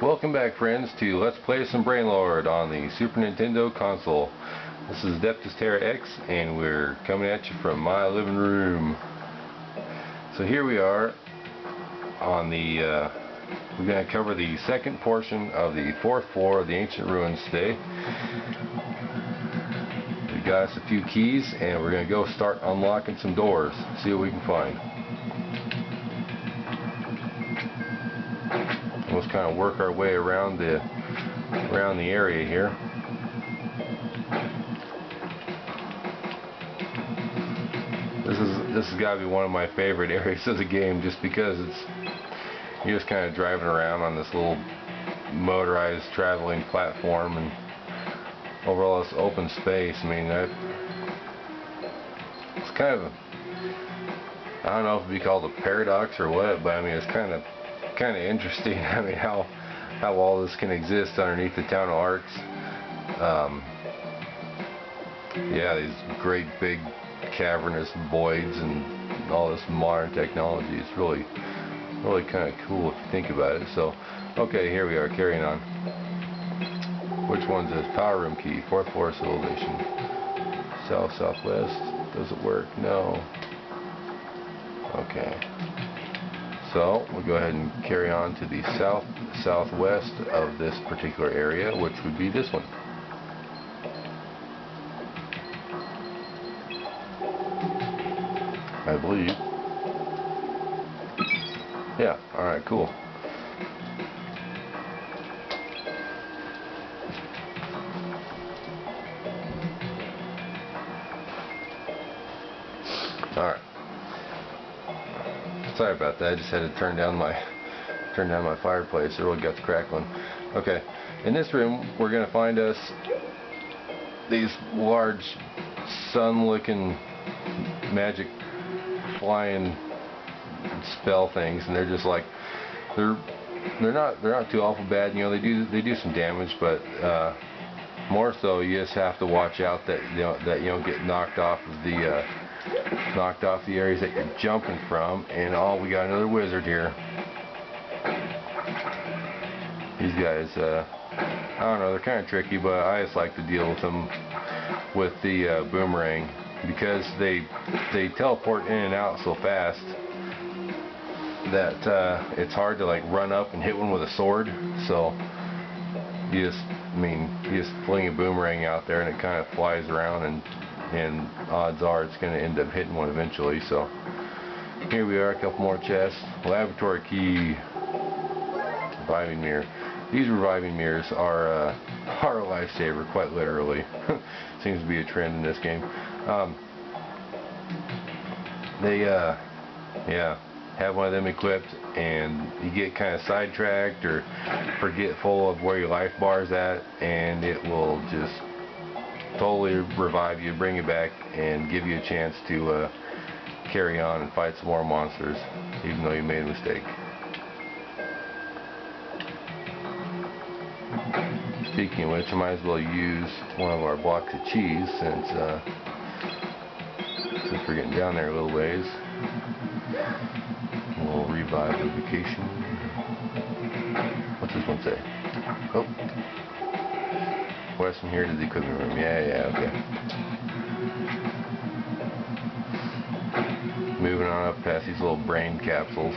Welcome back, friends, to Let's Play some BRAINLORD on the Super Nintendo console. This is Adeptus Terra X, and we're coming at you from my living room. So here we are on the, we're going to cover the second portion of the fourth floor of the ancient ruins today. We got us a few keys, and we're going to go start unlocking some doors, see what we can find. Let's kind of work our way around the area here. This has got to be one of my favorite areas of the game, just because you're just kind of driving around on this little motorized traveling platform, and over all this open space. I mean, it's kind of I don't know if it'd be called a paradox or what, but I mean, it's kind of interesting. I mean, how all this can exist underneath the town of Arts. Yeah, these great big cavernous voids and all this modern technology. It's really kind of cool if you think about it. So, okay, here we are, carrying on. Which one's this? Power room key, 4th floor civilization. South, southwest. Does it work? No. Okay. So we'll go ahead and carry on to the southwest of this particular area, which would be this one. I believe. Yeah, alright, cool. Alright. Sorry about that. I just had to turn down my fireplace. It really got to crackling. Okay, in this room we're gonna find us these large sun-looking magic flying spell things, and they're just like they're not too awful bad. You know, they do some damage, but more so you just have to watch out that you don't get knocked off the areas that you're jumping from. And we got another wizard here. These guys, I don't know, they're kind of tricky, but I just like to deal with them with the boomerang, because they teleport in and out so fast that it's hard to like run up and hit one with a sword. So you just fling a boomerang out there and it kind of flies around, and odds are it's going to end up hitting one eventually. So here we are, a couple more chests. Laboratory key. Reviving mirror. These reviving mirrors are a lifesaver, quite literally. Seems to be a trend in this game. Yeah, have one of them equipped, and you get kind of sidetracked or forgetful of where your life bar is at, and it will just totally revive you, bring you back, and give you a chance to carry on and fight some more monsters, even though you made a mistake. Speaking of which, I might as well use one of our blocks of cheese, since we're getting down there a little ways. A little revivification. What's this one say? Oh. West from here to the equipment room. Yeah, okay. Moving on up past these little brain capsules.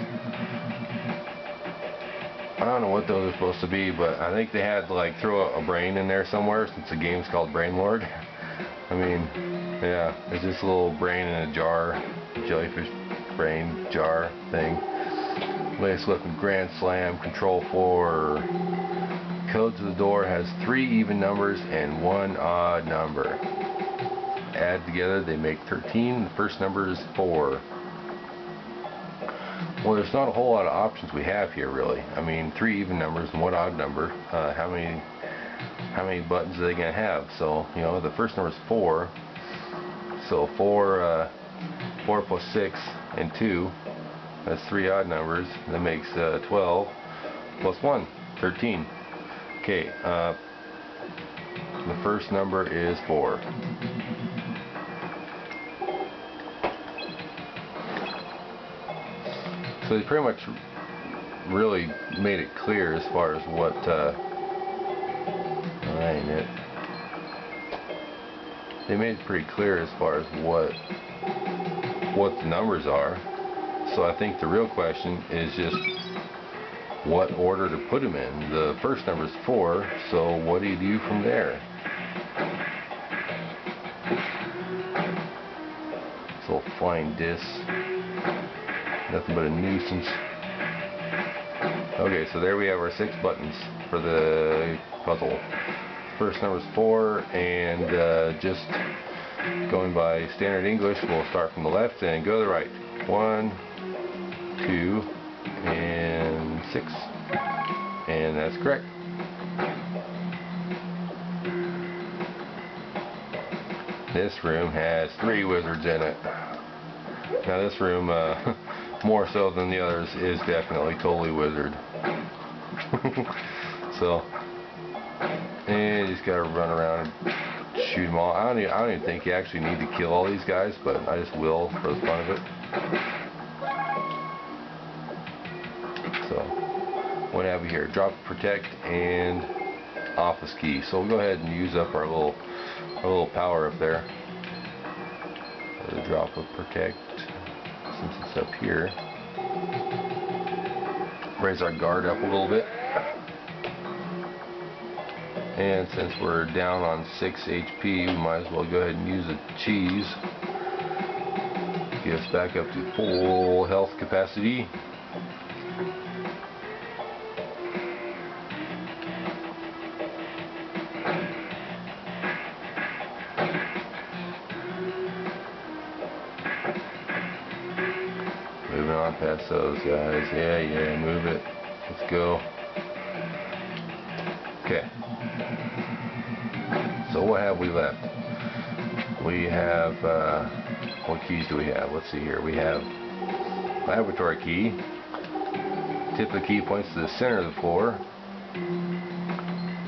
I don't know what those are supposed to be, but I think they had to like throw a brain in there somewhere, since the game's called BRAINLORD. I mean, yeah, it's just a little brain in a jar, jellyfish brain jar thing. Latest weapon, Grand Slam, Control 4. Code to the door has 3 even numbers and 1 odd number. Add together, they make 13. The first number is 4. Well, there's not a whole lot of options we have here, really. I mean, 3 even numbers and 1 odd number. How many buttons are they going to have? So, you know, the first number is 4. So 4 plus 6 and 2. That's 3 odd numbers. That makes 12. Plus 1, 13. Okay, the first number is 4. So they pretty much really made it clear as far as what ain't it. They made it pretty clear as far as what the numbers are. So I think the real question is just what order to put them in. The first number is 4, so what do you do from there? This little flying disc, nothing but a nuisance. Okay, so there we have our 6 buttons for the puzzle. First number is 4, and just going by standard English, we'll start from the left and go to the right. 1, 2, and 6, and that's correct. This room has 3 wizards in it. Now this room, more so than the others, is definitely totally wizard. So, and you just gotta run around and shoot them all. I don't even think you actually need to kill all these guys, but I just will for the fun of it. So, what have we here? Drop, protect, and office key. So we'll go ahead and use up our little power up there. The drop of protect, since it's up here. Raise our guard up a little bit. And since we're down on 6 HP, we might as well go ahead and use a cheese. Get us back up to full health capacity. Moving on past those guys. Yeah, move it. Let's go. Okay. So what have we left? We have, what keys do we have? Let's see here. We have laboratory key. Tip of the key points to the center of the floor.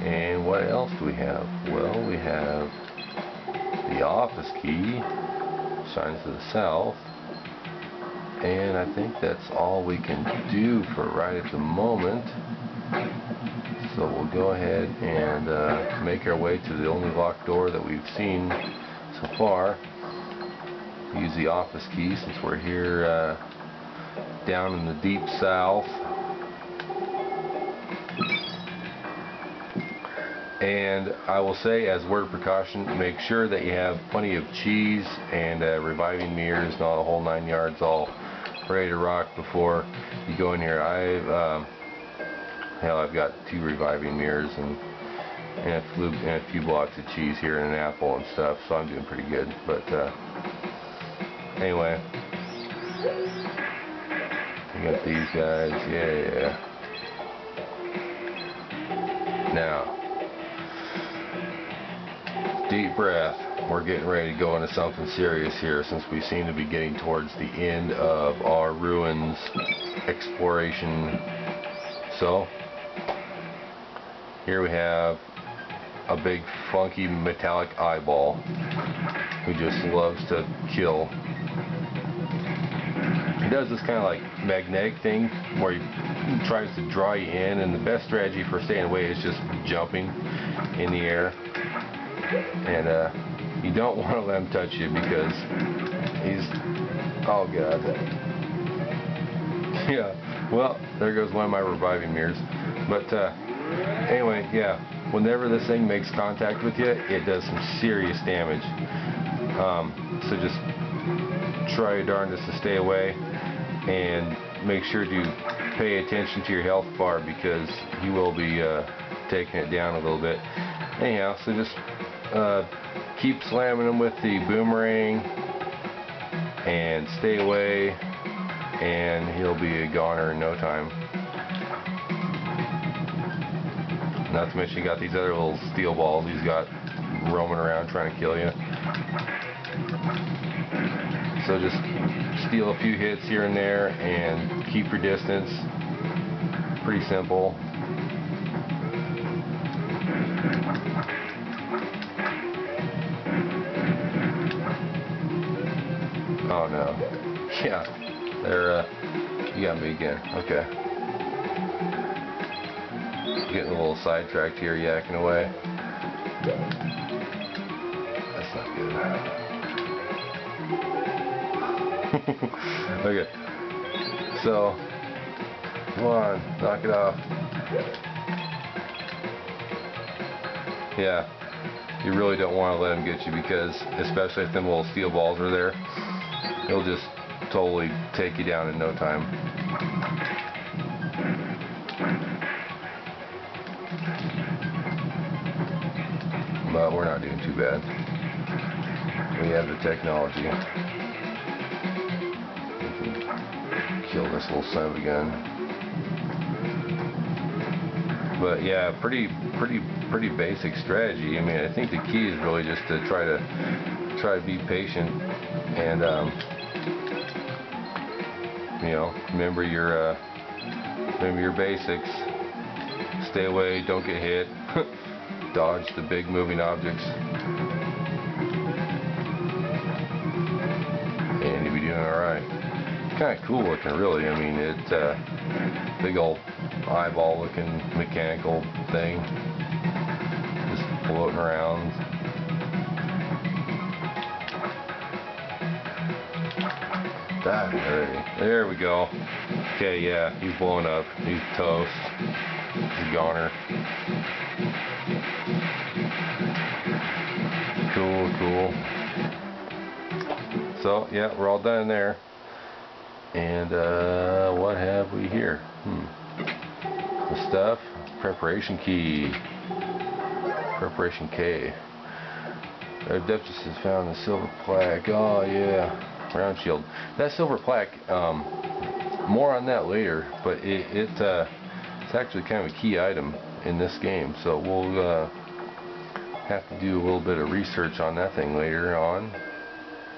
And what else do we have? Well, we have the office key. Shines to the south. And I think that's all we can do for right at the moment. So we'll go ahead and make our way to the only locked door that we've seen so far. Use the office key since we're here down in the deep south. And I will say, as word of precaution, make sure that you have plenty of cheese and reviving mirrors and all the whole 9 yards all ready to rock before you go in here. I've got 2 reviving mirrors and a few blocks of cheese here and an apple and stuff, so I'm doing pretty good. But anyway, I got these guys. Yeah. Now, deep breath. We're getting ready to go into something serious here, since we seem to be getting towards the end of our ruins exploration. So, here we have a big funky metallic eyeball who just loves to kill. He does this kind of like magnetic thing where he tries to draw you in, and the best strategy for staying away is just jumping in the air. And you don't want to let him touch you because he's, oh god. Yeah, well, there goes one of my reviving mirrors. But anyway, yeah, whenever this thing makes contact with you, it does some serious damage. So just try your darndest to stay away, and make sure to pay attention to your health bar, because he will be taking it down a little bit. Anyhow, so just keep slamming him with the boomerang and stay away, and he'll be a goner in no time. Not to mention you got these other little steel balls he's got roaming around trying to kill you. So just steal a few hits here and there and keep your distance. Pretty simple. Oh no. Yeah. You got me again. Okay. getting a little sidetracked here, yakking away. That's not good. Okay. So, come on, knock it off. Yeah, you really don't want to let him get you, because especially if them little steel balls are there, he'll just totally take you down in no time. But we're not doing too bad. We have the technology. We can kill this little son of a gun. But yeah, pretty basic strategy. I mean, I think the key is really just to try to be patient and you know, remember your basics. Stay away, don't get hit. Dodge the big moving objects, and you'll be doing alright. It's kind of cool looking, really. I mean, it's a big old eyeball looking mechanical thing just floating around. There we go. Okay, yeah, he's blowing up. He's toast. He's a goner. Cool. So, yeah, we're all done there. And what have we here? The stuff. Preparation key. Preparation K. Duchess has found the silver plaque. Oh yeah. Round shield. That silver plaque, more on that later, but it's actually kind of a key item in this game, so we'll have to do a little bit of research on that thing later on.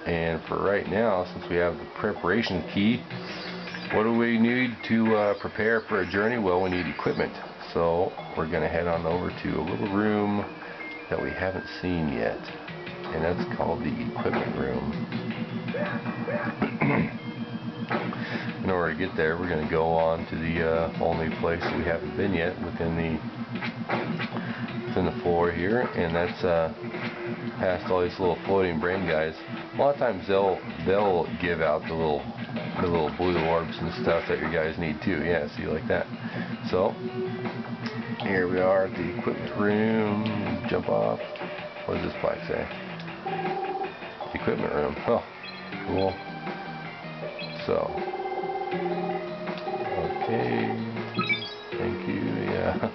And for right now, since we have the preparation key, what do we need to prepare for a journey? Well, we need equipment, so we're going to head on over to a little room that we haven't seen yet, and that's called the equipment room. In order to get there, we're going to go on to the only place we haven't been yet within the floor here, and that's past all these little floating brain guys. A lot of times they'll give out the little blue orbs and stuff that your guys need too. Yeah, see, like that. So here we are at the equipment room. Jump off. What does this plaque say? Equipment room. Oh, cool. So, okay, thank you, yeah.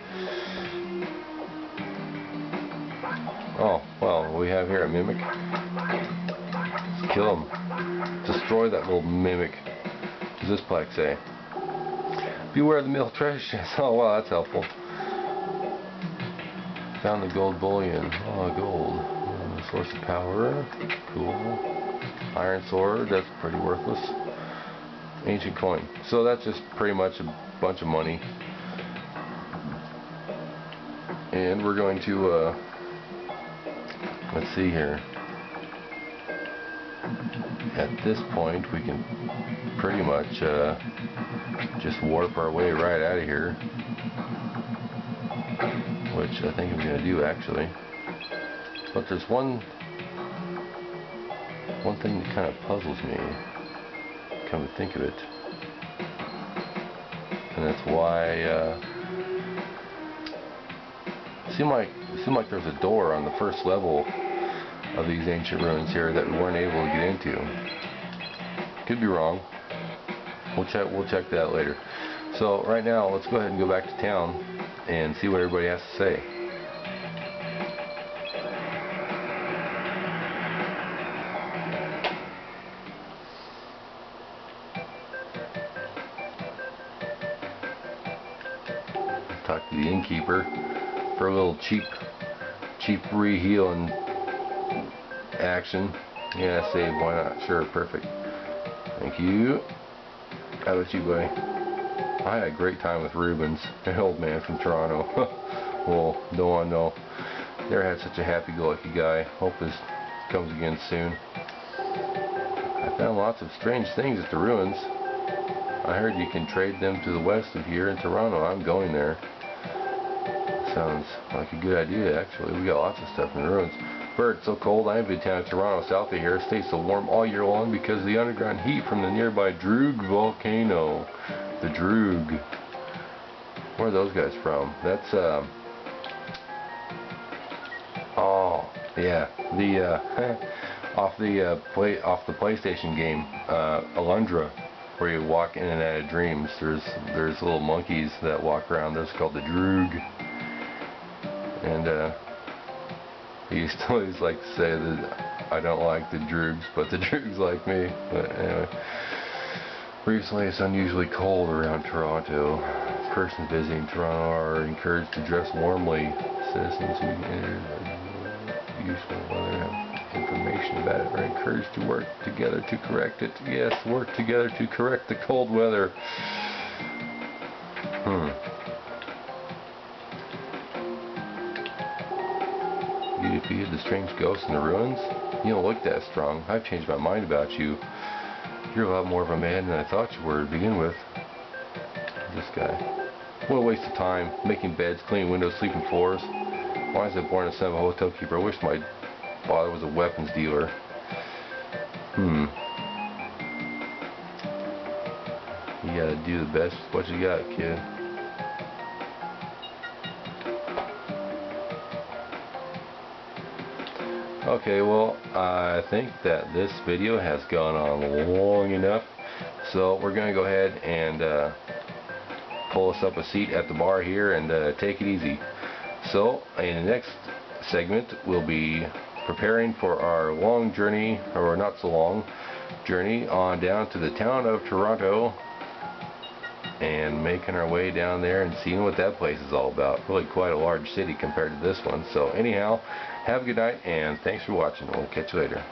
Oh, well, we have here a mimic. Let's kill him. Destroy that little mimic. What does this plaque say? Beware of the mill treasure chest. Oh, wow, that's helpful. Found the gold bullion. Oh, gold. Source of power. Cool. Iron sword. That's pretty worthless. Ancient coin. So that's just pretty much a bunch of money. And we're going to, let's see here. At this point, we can pretty much just warp our way right out of here. Which I think I'm going to do, actually. But there's one thing that kind of puzzles me, come to think of it, and that's why it seemed like there was a door on the first level of these ancient ruins here that we weren't able to get into. Could be wrong. We'll check that later. So right now, let's go ahead and go back to town and see what everybody has to say. Talk to the innkeeper for a little cheap re-healing action. Yeah, save, why not? Sure, perfect. Thank you. How about you, buddy? I had a great time with Rubens, an old man from Toronto. Well, no one know. Never had such a happy-go-lucky guy. Hope this comes again soon. I found lots of strange things at the ruins. I heard you can trade them to the west of here in Toronto. I'm going there. Sounds like a good idea, actually. We got lots of stuff in the ruins. Bert, so cold. I envy the town of Toronto south of here. It stays so warm all year long because of the underground heat from the nearby Droog volcano. The Droog. Where are those guys from? That's oh yeah, the off the PlayStation game, Alundra, where you walk in and out of dreams. There's little monkeys that walk around. Those are called the Droog. And I used to always like to say that I don't like the Droogs, but the Droogs like me. But anyway, recently it's unusually cold around Toronto. Persons visiting Toronto are encouraged to dress warmly. Citizens who enter useful weather have information about it are encouraged to work together to correct it. Yes, work together to correct the cold weather. You defeated the strange ghosts in the ruins? You don't look that strong. I've changed my mind about you. You're a lot more of a man than I thought you were to begin with. This guy. What a waste of time. Making beds, cleaning windows, sleeping floors. Why is I born the son of a hotel keeper? I wish my father was a weapons dealer. You gotta do the best with what you got, kid. Okay, well, I think that this video has gone on long enough, so we're going to go ahead and pull us up a seat at the bar here and take it easy. So, in the next segment, we'll be preparing for our long journey, or not so long journey, on down to the town of Toronto and making our way down there and seeing what that place is all about. Really quite a large city compared to this one. So anyhow, have a good night and thanks for watching. We'll catch you later.